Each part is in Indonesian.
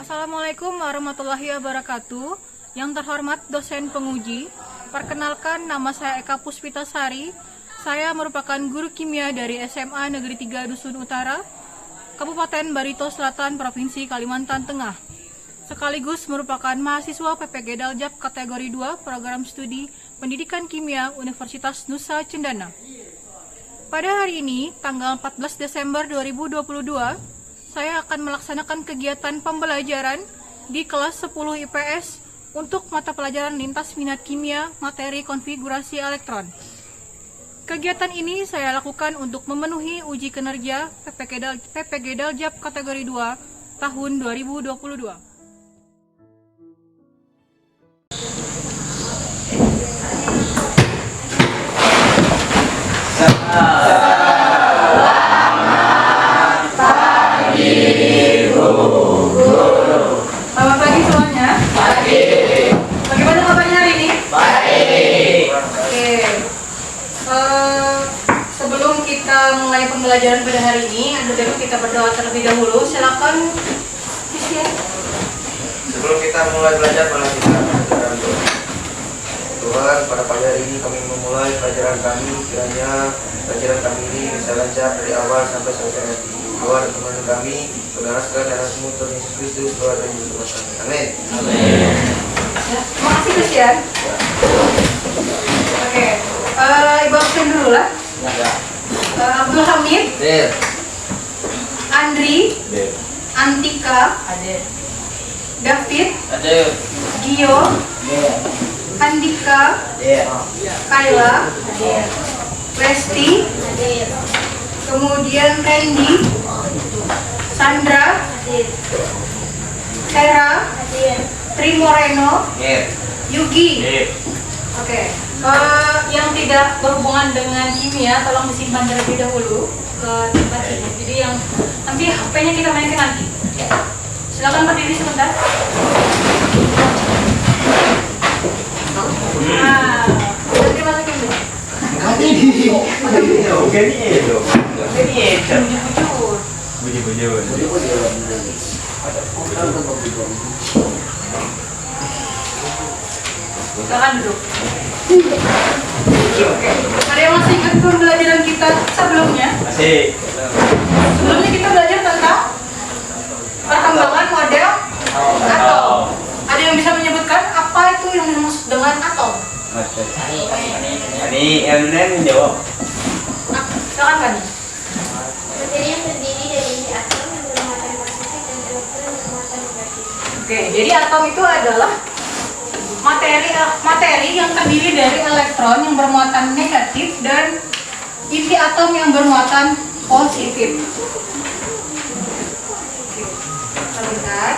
Assalamualaikum warahmatullahi wabarakatuh. Yang terhormat dosen penguji, perkenalkan nama saya Eka Puspitasari. Saya merupakan guru kimia dari SMA Negeri 3 Dusun Utara, Kabupaten Barito Selatan, Provinsi Kalimantan Tengah. Sekaligus merupakan mahasiswa PPG Daljab kategori 2 Program Studi Pendidikan Kimia Universitas Nusa Cendana. Pada hari ini, tanggal 14 Desember 2022, saya akan melaksanakan kegiatan pembelajaran di kelas 10 IPS untuk mata pelajaran lintas minat kimia materi konfigurasi elektron. Kegiatan ini saya lakukan untuk memenuhi uji kinerja PPG Daljab kategori 2 tahun 2022. Selamat pagi semuanya. Pagi. Bagaimana kabarnya hari ini? Baik. Oke. Sebelum kita mulai pembelajaran pada hari ini, dulu kita berdoa terlebih dahulu. Silakan, Christian. Sebelum kita mulai belajar, malah kita berdoa dulu. Tuhan, pada pagi hari ini kami memulai pelajaran kami. Kiranya pelajaran kami ini bisa lancar dari awal sampai selesai nanti. Doa dan teman kami, saudara sekalian dan semua Tuhan Yesus Kristus, doa dan Yesus kami. Amin. Amin. Ya, terima kasih Christian. Ya. Oke, Ibu absen dulu lah. Ya. Abdul Hamid. Hadir. Andri. Hadir. Antika. Hadir. David. Hadir. Gio. Hadir. Andika. Hadir. Kayla. Hadir. Lesti. Hadir. Kemudian Randy, Sandra, Sarah, Tri Moreno, Yugi. Oke. Yang tidak berhubungan dengan kimia, tolong disimpan terlebih dahulu ke tempat ini. Jadi yang nanti HP-nya kita mainkan nanti. Silakan berdiri sebentar. Nah, nanti masukin dulu. Silakan duduk. Oke. Ada yang masih ingat pembelajaran kita sebelumnya? Masih. Sebelumnya kita belajar tentang perkembangan model atom. Ada yang bisa menyebutkan apa itu yang dimaksud dengan atom? Ini yang menjawab. Silakan Kani. Materi yang terdiri dari atom yang bermuatan positif dan elektron yang bermuatan negatif. Oke, jadi atom itu adalah materi yang terdiri dari elektron yang bermuatan negatif dan inti atom yang bermuatan positif. Oke, kita lihat.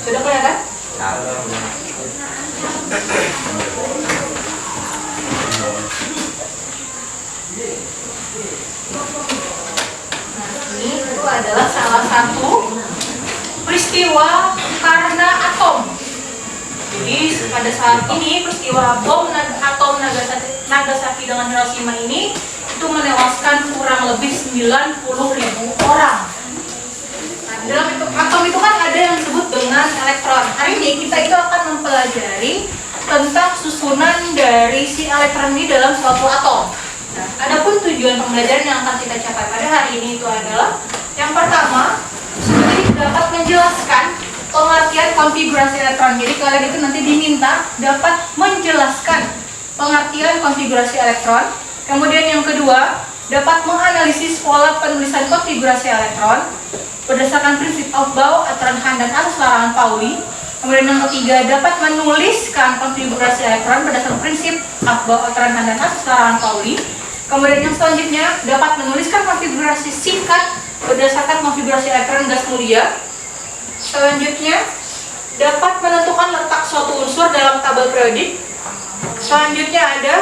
Sudah kelihatan? Ini itu adalah salah satu peristiwa karena atom. Jadi pada saat ini peristiwa bom atom Nagasaki dengan Hiroshima ini itu menewaskan kurang lebih 90.000 orang. Nah, dalam itu atom itu kan ada yang disebut dengan elektron. Hari ini kita itu akan mempelajari tentang susunan dari si elektron ini dalam suatu atom. Nah, Adapun tujuan pembelajaran yang akan kita capai pada hari ini itu adalah yang pertama, sebenarnya dapat menjelaskan pengertian konfigurasi elektron. Jadi kalian itu nanti diminta dapat menjelaskan pengertian konfigurasi elektron. Kemudian yang kedua, dapat menganalisis pola penulisan konfigurasi elektron berdasarkan prinsip Aufbau, aturan Hahn dan asas larangan Pauli. Kemudian yang ketiga, dapat menuliskan konfigurasi elektron berdasarkan prinsip Aufbau, aturan Hahn dan asas larangan Pauli. Kemudian yang selanjutnya, dapat menuliskan konfigurasi singkat berdasarkan konfigurasi elektron gas mulia. Selanjutnya, dapat menentukan letak suatu unsur dalam tabel periodik. Selanjutnya ada,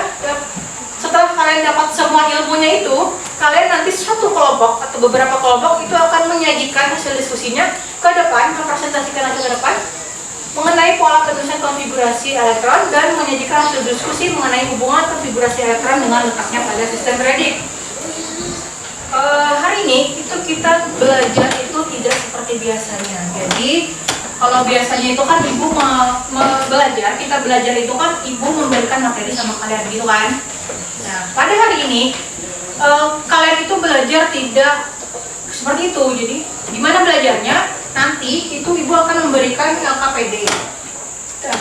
setelah kalian dapat semua ilmunya itu, kalian nanti satu kelompok atau beberapa kelompok itu akan menyajikan hasil diskusinya ke depan, mempresentasikan hasil ke depan mengenai pola penulisan konfigurasi elektron dan menyajikan hasil diskusi mengenai hubungan konfigurasi elektron dengan letaknya pada sistem periodik. Hari ini itu kita belajar itu tidak seperti biasanya. Jadi kalau biasanya itu kan ibu belajar, kita belajar itu kan ibu memberikan materi sama kalian gitu kan. Nah pada hari ini kalian itu belajar tidak seperti itu. Jadi gimana belajarnya? Nanti itu ibu akan memberikan LKPD.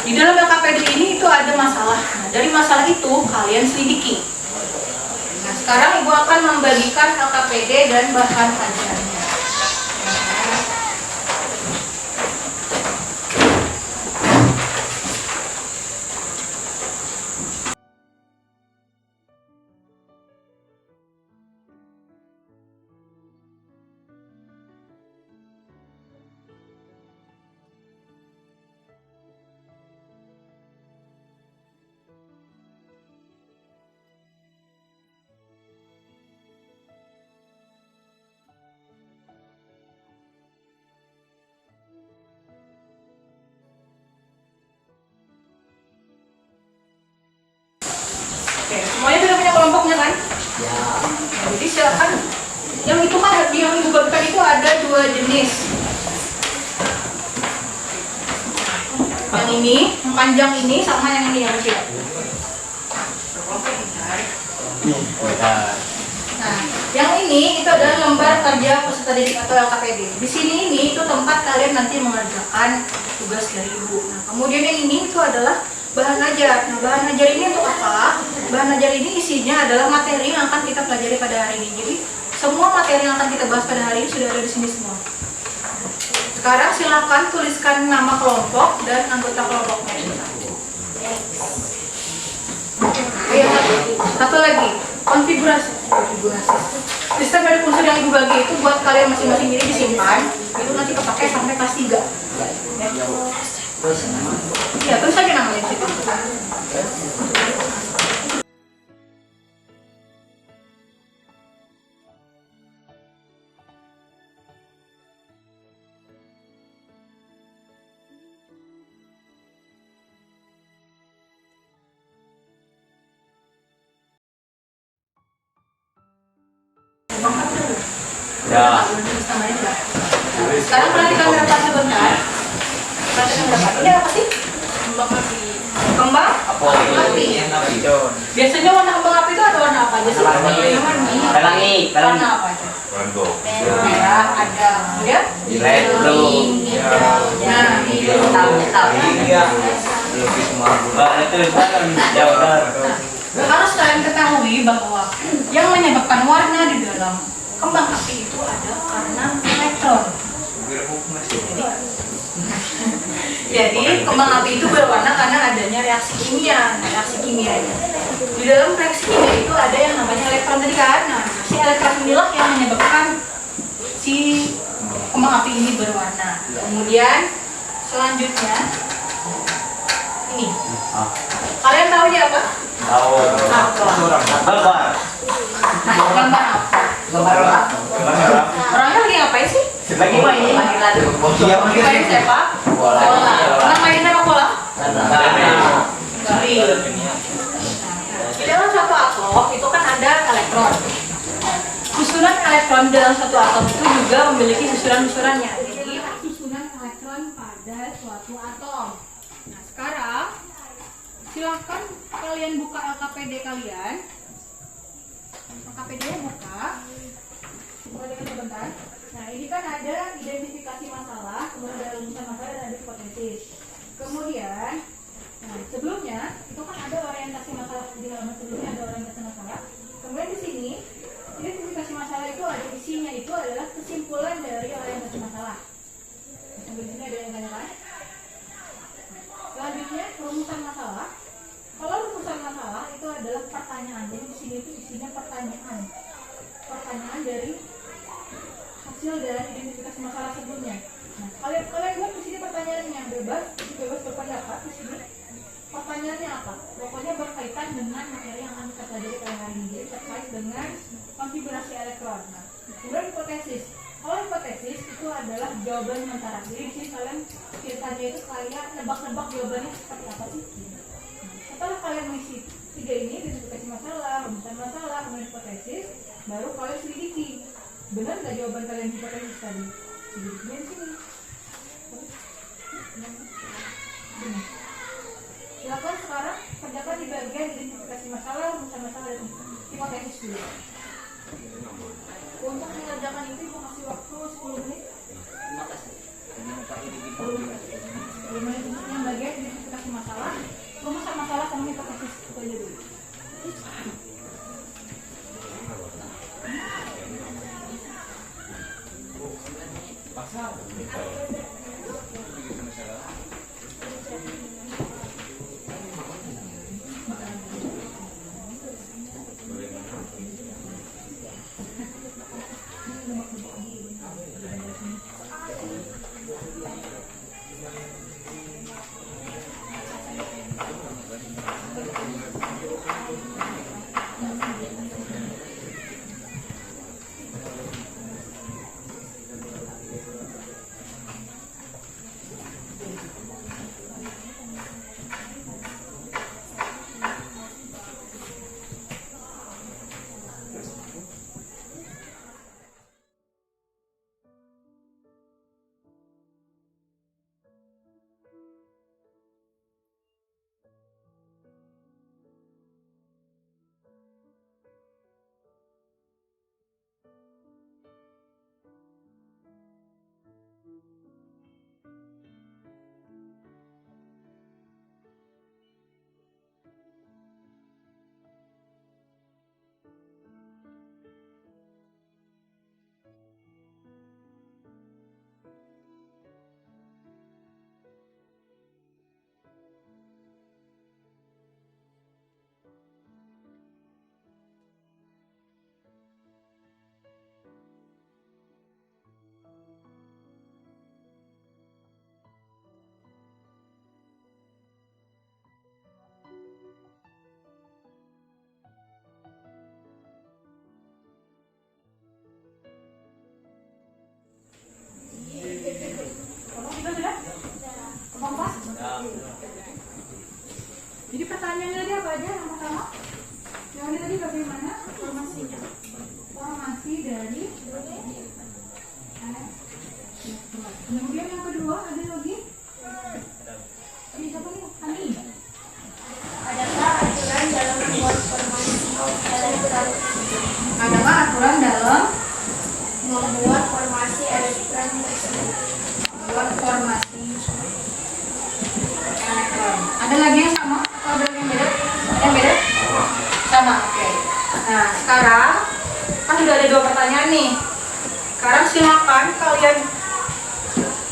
Di dalam LKPD ini itu ada masalah. Nah, dari masalah itu kalian selidiki. Nah, sekarang ibu akan membagikan LKPD dan bahan ajarnya. Oke, semuanya sudah punya kelompoknya kan? Ya. Nah, jadi silakan. Yang itu kan yang ibu bagikan itu ada dua jenis. Yang ini, yang panjang ini sama yang ini yang kecil. Nah, yang ini itu adalah lembar kerja peserta didik atau LKPD. Di sini ini itu tempat kalian nanti mengerjakan tugas dari ibu. Nah, kemudian yang ini itu adalah bahan ajar. Nah, bahan ajar ini untuk apa? Bahan ajar ini isinya adalah materi yang akan kita pelajari pada hari ini. Jadi semua materi yang akan kita bahas pada hari ini sudah ada di sini semua. Sekarang silakan tuliskan nama kelompok dan anggota kelompoknya. Satu lagi, konfigurasi. Sistem dari unsur yang ibu bagi itu buat kalian masing-masing ini disimpan. Itu nanti kepakai sampai kelas 3. Ya, terus aja namanya di situ. Ya. Sekarang perhatikan gerakan sebentar. Perhatikan gerakan. Ini apa sih? Kembang api. Kembang api. Biasanya warna kembang api itu ada warna apa aja sih? Pelangi. Warna apa aja? Merah ada. Kemudian? Red, blue. Nah, hitam. Harus kalian ketahui bahwa yang menyebabkan warna di dalam kembang api itu ada karena elektron. Jadi kembang api itu berwarna karena adanya reaksi kimia. Di dalam reaksi kimia itu ada yang namanya elektron tadi kan. Nah, si elektron inilah yang menyebabkan si kembang api ini berwarna. Kemudian selanjutnya ini. Kalian tahu ya apa? Tahu. Gambar apa? Orangnya lagi ngapain sih? Lagi main. Main sepak bola. Orang main sepak bola? Dari. Di dalam satu atom itu kan ada elektron. Susunan elektron dalam satu atom itu juga memiliki susunan-susunannya. Jadi susunan elektron pada suatu atom. Nah sekarang silahkan kalian buka LKPD kalian. KPD-nya buka dengan sebentar. Nah, ini kan ada identifikasi masalah, kemudian ada rumusan masalah dan ada hipotesis. Kemudian, nah, sebelumnya itu kan ada orientasi masalah, di halaman sebelumnya ada orientasi masalah. Kemudian di sini identifikasi masalah itu ada isinya itu adalah kesimpulan dari orientasi masalah. Sampai di sini ada yang tanyakan. Selanjutnya rumusan masalah. Kalau rumusan masalah itu adalah pertanyaan. Jadi di sini itu isinya pertanyaan. Pertanyaan dari hasil dari identifikasi masalah sebelumnya. Nah, kalian buat di sini pertanyaannya bebas berpendapat di sini. Pertanyaannya apa? Pokoknya berkaitan dengan materi yang akan kita pelajari pada hari ini, terkait dengan konfigurasi elektron. Nah, kemudian hipotesis. Kalau hipotesis itu adalah jawaban sementara. Jadi di sini kalian ceritanya itu kayak nebak-nebak jawabannya seperti apa sih? Setelah kalian mengisi 3 ini, identifikasi masalah, rumusan masalah, kemudian hipotesis, baru kalian selidiki. Benar nggak jawaban kalian hipotesis tadi? Selidikinya di sini. Silakan sekarang kerjakan di bagian identifikasi masalah, rumusan masalah, dan hipotesis dulu. Untuk mengerjakan itu ibu kasih waktu 10 menit. 10 menit untuk yang bagian identifikasi masalah, rumusan masalah sama hipotesis itu aja dulu. Jadi pertanyaannya tadi apa aja? Yang pertama, yang tadi bagaimana formasinya? Formasi dari kemudian yang kedua ada lagi? Ini siapa nih? Ani. Adakah aturan dalam membuat formasi elektron? Adakah aturan dalam Membuat formasi elektron tersebut. membuat formasi elektron? Ada lagi yang sama? Atau ada yang beda? Yang beda? Sama, oke. Nah, sekarang kan sudah ada 2 pertanyaan nih. Sekarang silakan kalian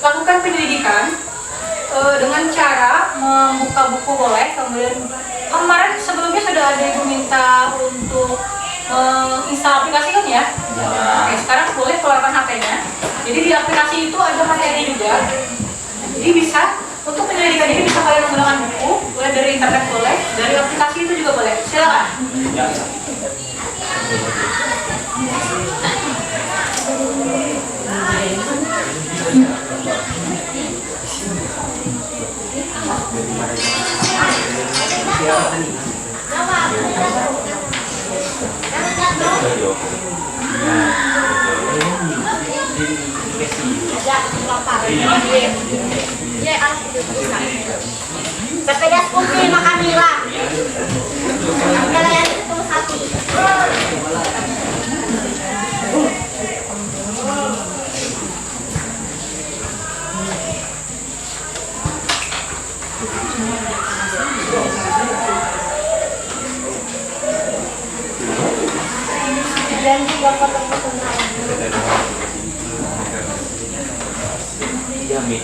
lakukan penyelidikan dengan cara membuka buku boleh. Kemudian kemarin sebelumnya sudah ada ibu minta untuk menginstal aplikasi kan ya? Oke, sekarang boleh keluarkan HP-nya. Jadi di aplikasi itu ada materi juga. Jadi bisa untuk penyelidikan ini bisa kalian menggunakan buku, boleh dari internet boleh, dari aplikasi itu juga boleh. Silakan. Sepeda skupi makan nila. Kalian itu sapi. Jamit.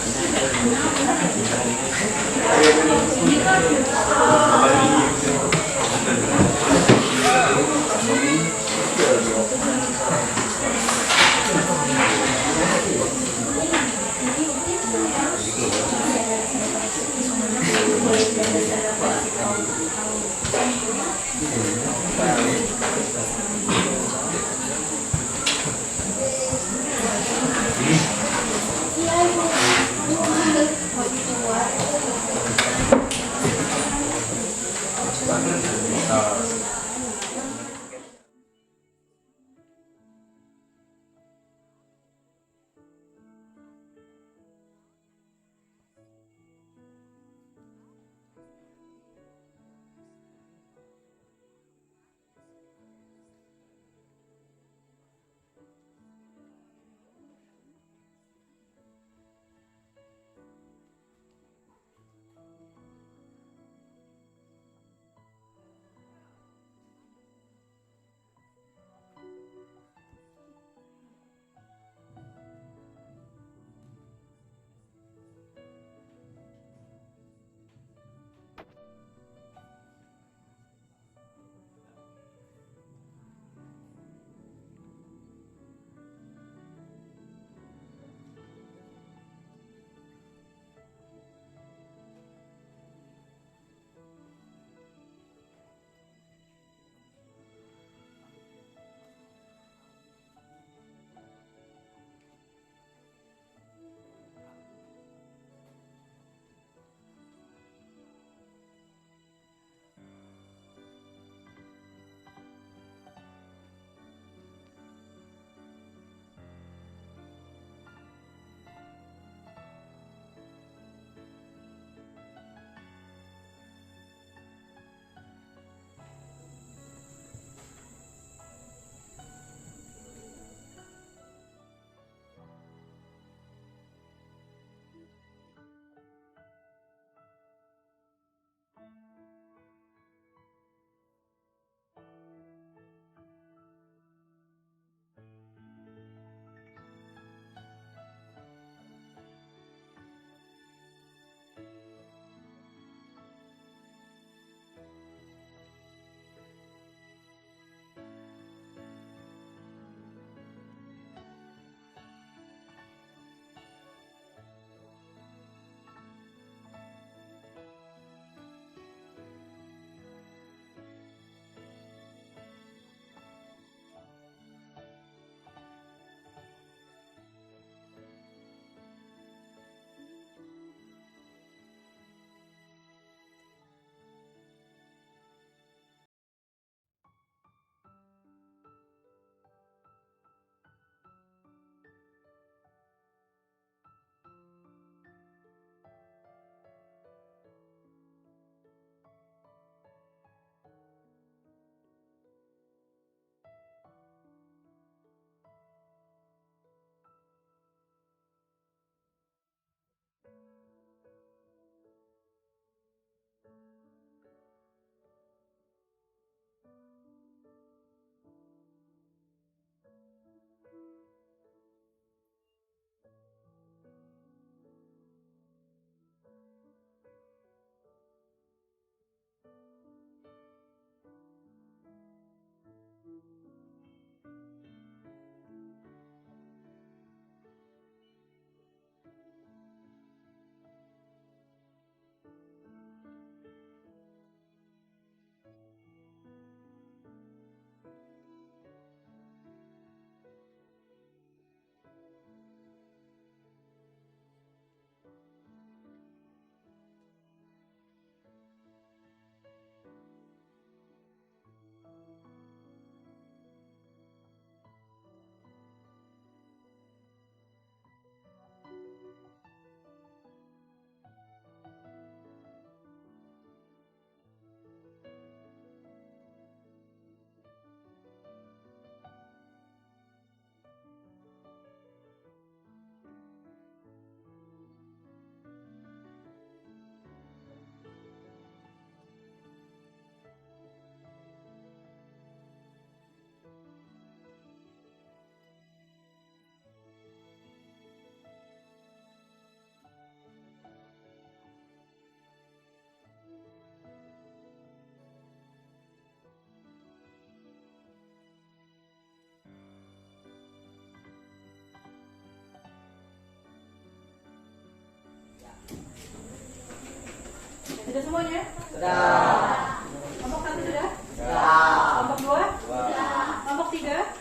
Sudah semuanya? Sudah. Kelompok 1 sudah? Sudah. Kelompok 2? Sudah. Kelompok 3?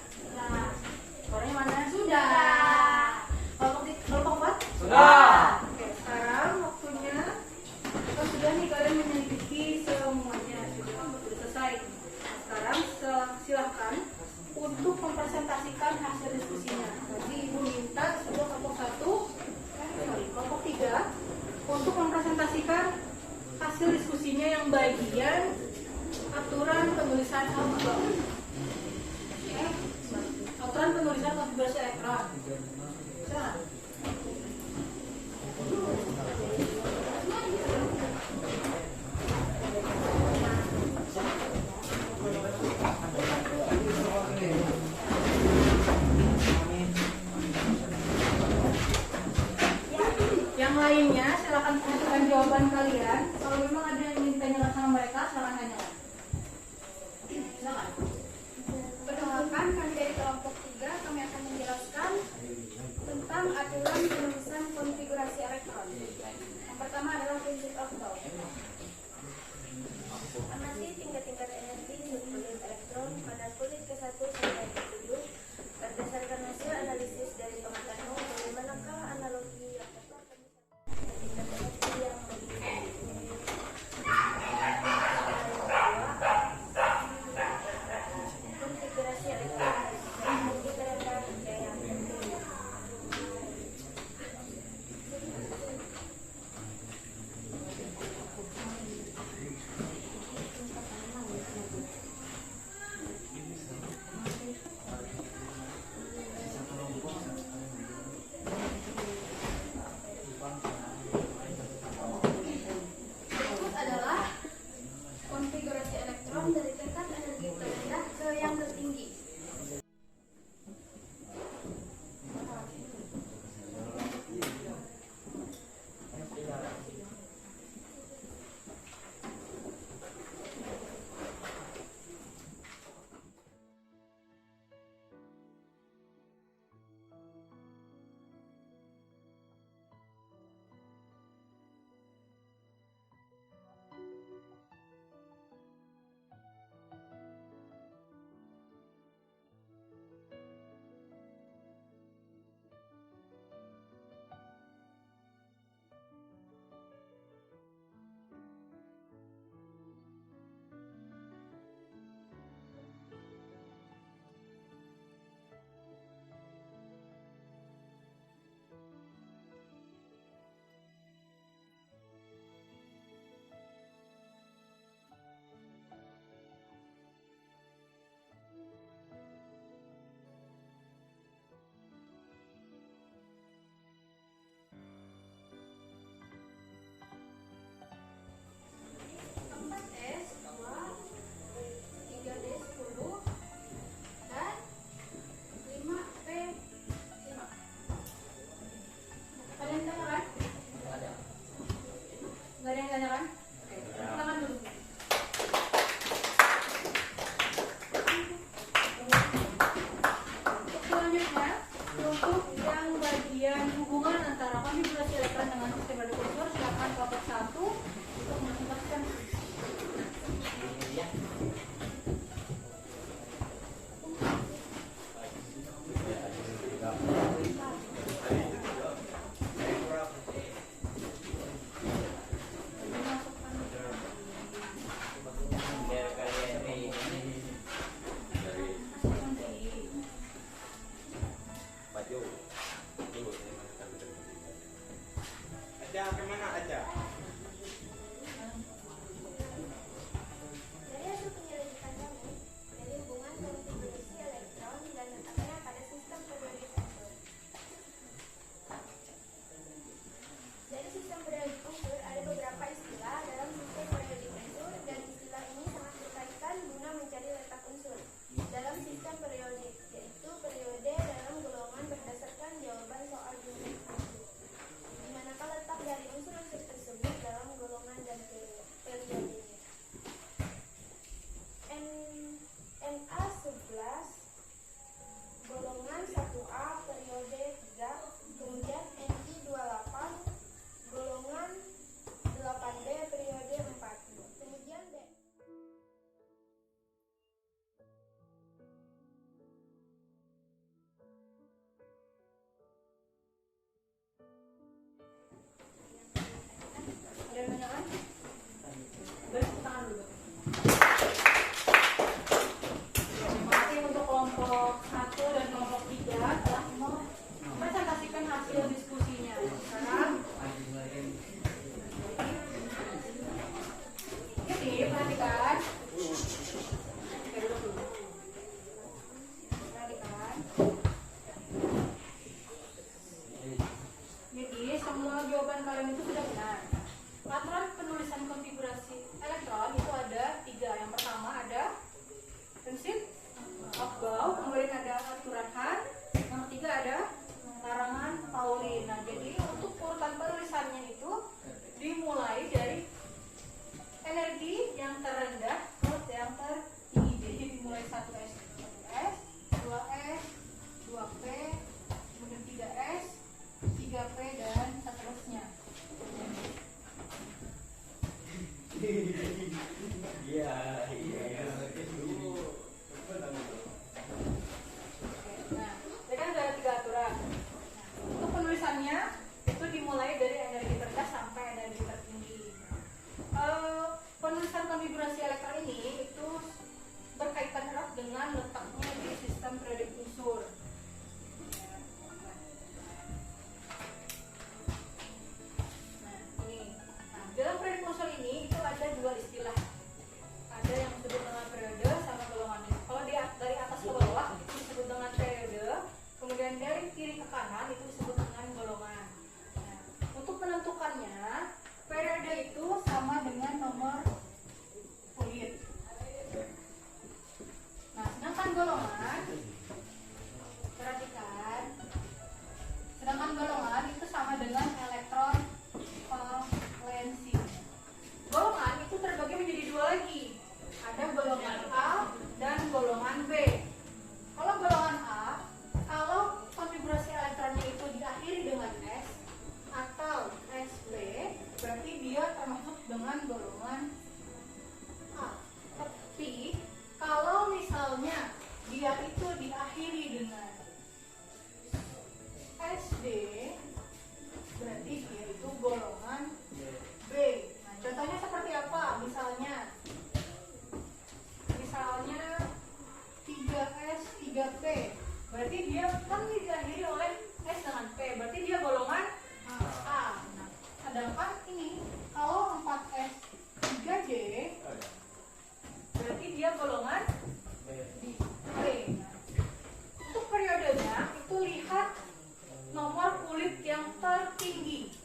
Suaranya mana? Sudah. Kelompok 4? Sudah. Oke, sekarang waktunya kan sudah nih kalian menyelidiki semuanya, sudah selesai. Sekarang silahkan untuk mempresentasikan hasil diskusinya. Jadi ibu minta sudah kelompok 3 untuk mempresentasikan hasil diskusinya yang bagian aturan penulisan alfa. Aturan penulisan konfigurasi elektron. Silakan. Yang lainnya silakan tunjukkan jawaban kalian. Kalau memang ada yang ingin ditanyakan sama mereka, silakan tanyakan. Silakan. Perkenalkan, kami dari kelompok 3 kami akan menjelaskan tentang aturan penulisan konfigurasi elektron. Yang pertama adalah prinsip of law. Amati tingkat-tingkat energi subunit elektron pada kulit ke-1 sampai ke-7 berdasarkan hasil analisis dari pengetahuan bagaimanakah analogi yang tepat tingkat energi yang konfigurasi elektron energi terendah hingga yang tertinggi. Berikut adalah konfigurasi elektron dari tingkat energi terendah ke yang tertinggi. Aja kemana aja? kelompok 1 dan kelompok 3 telah mempresentasikan hasil diskusinya. Sekarang jadi perhatikan. Perhatikan. Jadi semua jawaban kalian itu sudah benar. Aturan penulisan konfigurasi elektron itu ada 3. Yang pertama ada prinsip Aufbau, kemudian ada aturan Hahn, yang ketiga ada larangan Pauling. Nah, jadi untuk urutan penulisannya itu dimulai dari energi yang terendah ke yang tertinggi. Jadi dimulai 1S, 2S, 2P, kemudian 3S, 3P dan seterusnya. Nah, ini kan ada 3 aturan. Nah, untuk penulisannya itu dimulai dari energi terendah sampai energi tertinggi. Penulisan konfigurasi elektron ini itu berkaitan erat dengan letaknya di sistem periodik unsur. Nah, ini. Nah, dalam periodik unsur ini itu ada 2 istilah. Ada yang disebut dengan periode sama golongan. Kalau dari atas ke bawah itu disebut dengan periode, kemudian dari kiri ke kanan itu disebut dengan golongan. Nah, untuk menentukannya, periode itu sama dengan nomor kulit. Nah, sedangkan golongan, perhatikan, sedangkan golongan itu sama dengan elektron valensi. Golongan itu terbagi menjadi 2 lagi. Ada golongan A dan golongan B. Kalau golongan A, kalau konfigurasi elektronnya itu diakhiri dengan S atau Sp, berarti dia termasuk dengan golongan A. Tapi kalau misalnya dia itu diakhiri dengan Sd, berarti dia itu golongan B. Nah, contohnya seperti apa? Misalnya 3S, 3P, berarti dia kan diakhiri oleh S dengan P, berarti dia golongan A. Nah, sedangkan ini kalau 4S, 3D, berarti dia golongan B. Nah, untuk periodenya itu lihat nomor kulit yang tertinggi.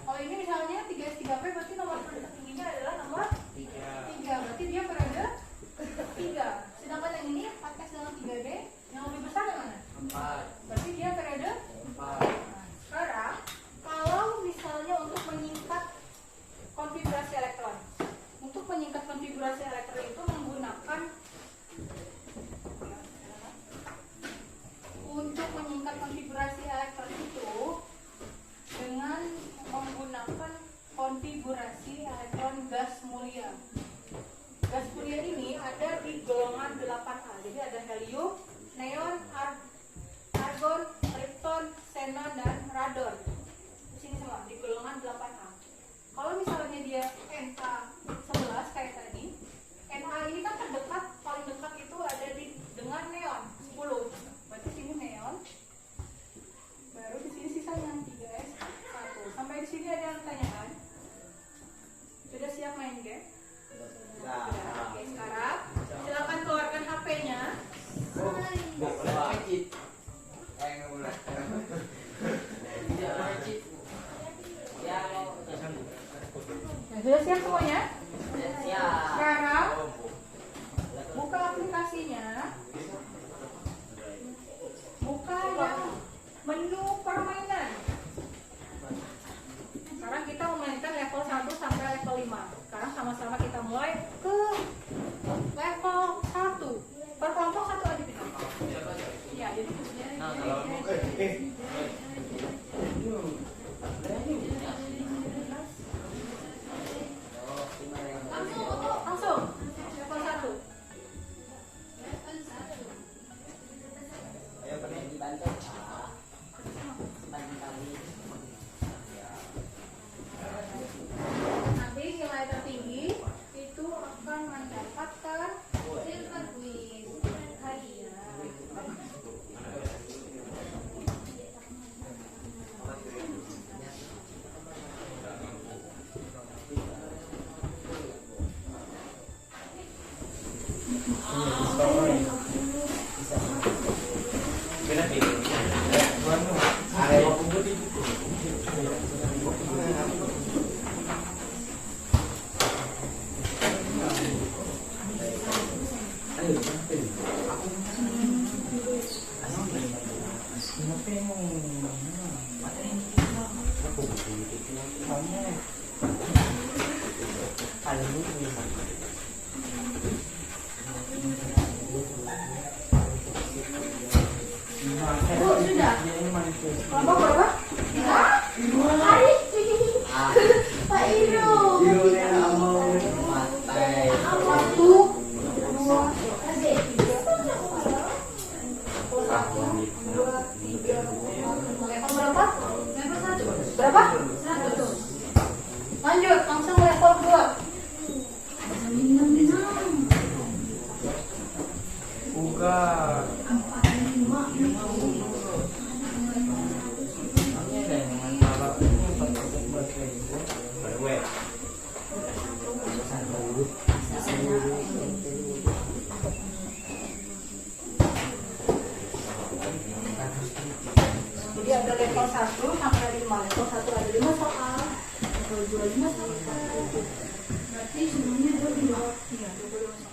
Kalau ini misalnya 3S, 3P, berarti nomor kulit tertingginya adalah nomor 3, berarti dia periode 3. Sedangkan yang ini 4S dengan 3D, yang lebih besar yang mana? 4. Berarti dia periode 4. Nah, sekarang kalau misalnya untuk menyingkat konfigurasi elektron, untuk menyingkat konfigurasi elektron itu menggunakan dengan menggunakan konfigurasi elektron gas mulia. Gas mulia ini ada di golongan 8A. Jadi ada helium, neon, argon, krypton, xenon, dan radon. Di sini semua di golongan 8A. Kalau misalnya dia Na11 kayak tadi, Na ini kan terdekat, paling dekat itu ada dengan neon 10. Berarti sini neon. Baru di sini sisanya 3S1. Sampai di sini ada yang tanyakan? Sudah siap main game? Sudah. Oke, sekarang silakan keluarkan HP-nya. Sudah siap semuanya? Sekarang buka aplikasinya. Buka yang menu permainan. Sekarang kita memainkan level 1 sampai level 5. Sekarang sama-sama kita mulai ke level 1. Per kelompok 1 aja kita. Ya, jadi langsung level 1. Ayo pernah dibantu bantu kami. Nanti nilai tertinggi itu akan mendapatkan silver quiz hadiah. Kelompok berapa? Pak Iro. Satu. Level berapa? Berapa? Lanjut, langsung level 2. Jadi ada level 1 sampai 5. Level 1 ada 5 soal. Level 2 5 soal. Berarti semuanya 22. Iya, 22 soal.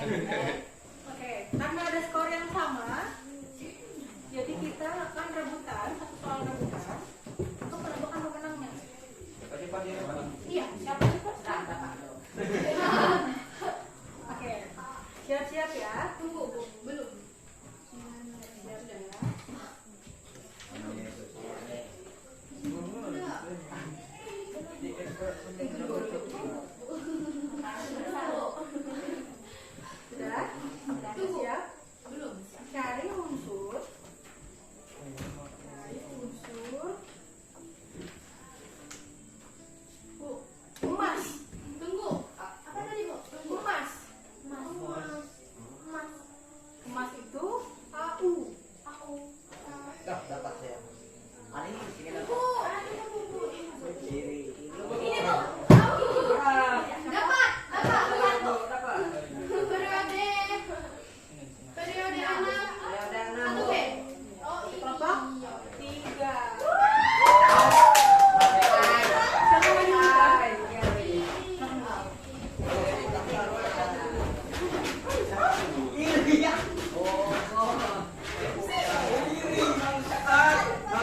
Oke, karena ada skor yang sama, jadi kita akan rebutan satu soal rebutan untuk menentukan pemenangnya. Iya, siapa cepat? Oke, siap-siap ya. Tunggu, belum. Siap ya. Sudah? Siap? Belum. Cari unsur. Emas. Tunggu. Apa tadi, Bu? Emas. Emas itu AU. Dapat saya. Periode anak. Satu B. Oh, Kelompok 3. Siapa lagi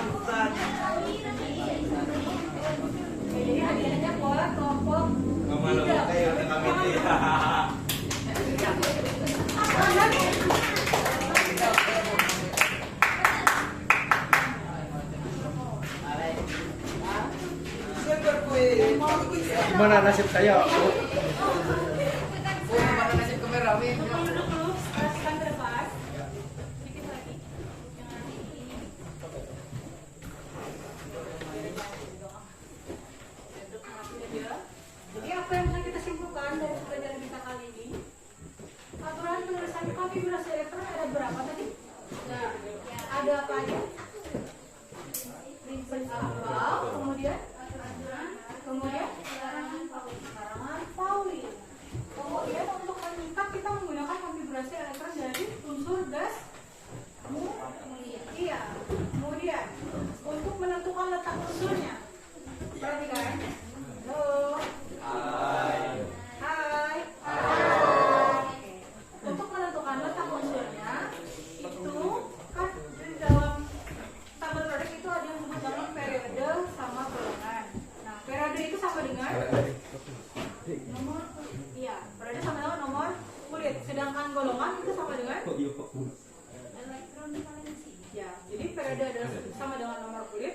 buka? Jadi hadiahnya buat kelompok 3. Gimana nasib saya? Duduk dulu, silakan ke depan. Sedikit lagi. Jadi apa yang bisa kita simpulkan dari pelajaran kita kali ini? Aturan penulisan konfigurasi elektron ada berapa tadi? Nah, ada apa aja? Prinsip awal, kemudian karangan Pauli. Kemudian untuk mengikat kita menggunakan konfigurasi elektron dari unsur gas iya. Kemudian untuk menentukan letak unsurnya, perhatikan. Halo. Hai. Oke. Untuk menentukan letak unsurnya itu kan di dalam tabel produk itu ada yang disebut dengan periode sama golongan. Nah, periode itu sama dengan nomor, iya, periode sama dengan nomor kulit. Sedangkan golongan itu sama dengan elektron valensi. Ya, jadi periode adalah sama dengan nomor kulit,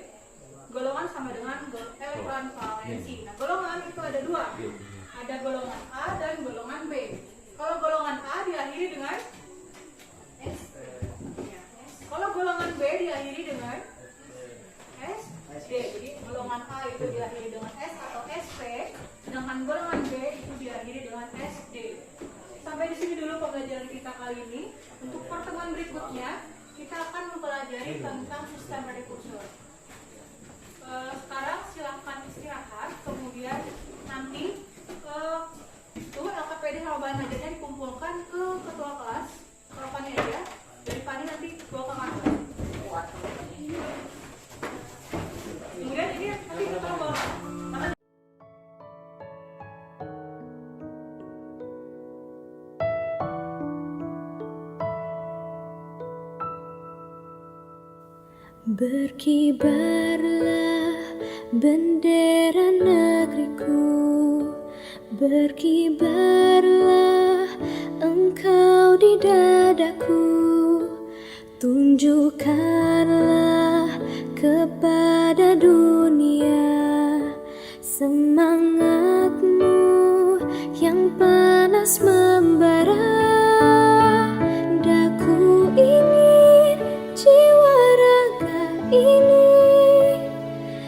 golongan sama dengan elektron valensi. Nah, golongan itu ada dua, ada golongan A dan golongan B. Kalau golongan A diakhiri dengan S, ya. Kalau golongan B diakhiri dengan S, D. Jadi golongan A itu diakhiri dengan S atau SP, sedangkan golongan B itu diakhiri dengan SD. Sampai di sini dulu pembelajaran kita kali ini. Untuk pertemuan berikutnya kita akan mempelajari tentang sistematik unsur. Sekarang silahkan istirahat, kemudian nanti itu LKPD sama bahan ajarnya dikumpulkan ke ketua kelas, ke Pani aja. Dari Pani nanti bawa ke kantor. Kemudian ini nanti kita bawa. Berkibarlah bendera negeriku, berkibarlah engkau di dadaku, tunjukkanlah kepada dunia semangatmu yang panas membara. Daku ingin jiwa raga ini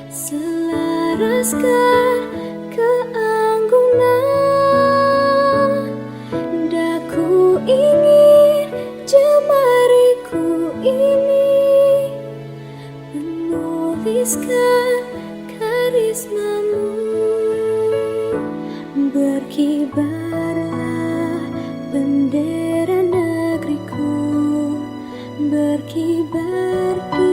selaraskan keanggunan. Daku ingin jemariku ini menuliskan karismamu. Berkibarlah bendera negeriku, berkibar di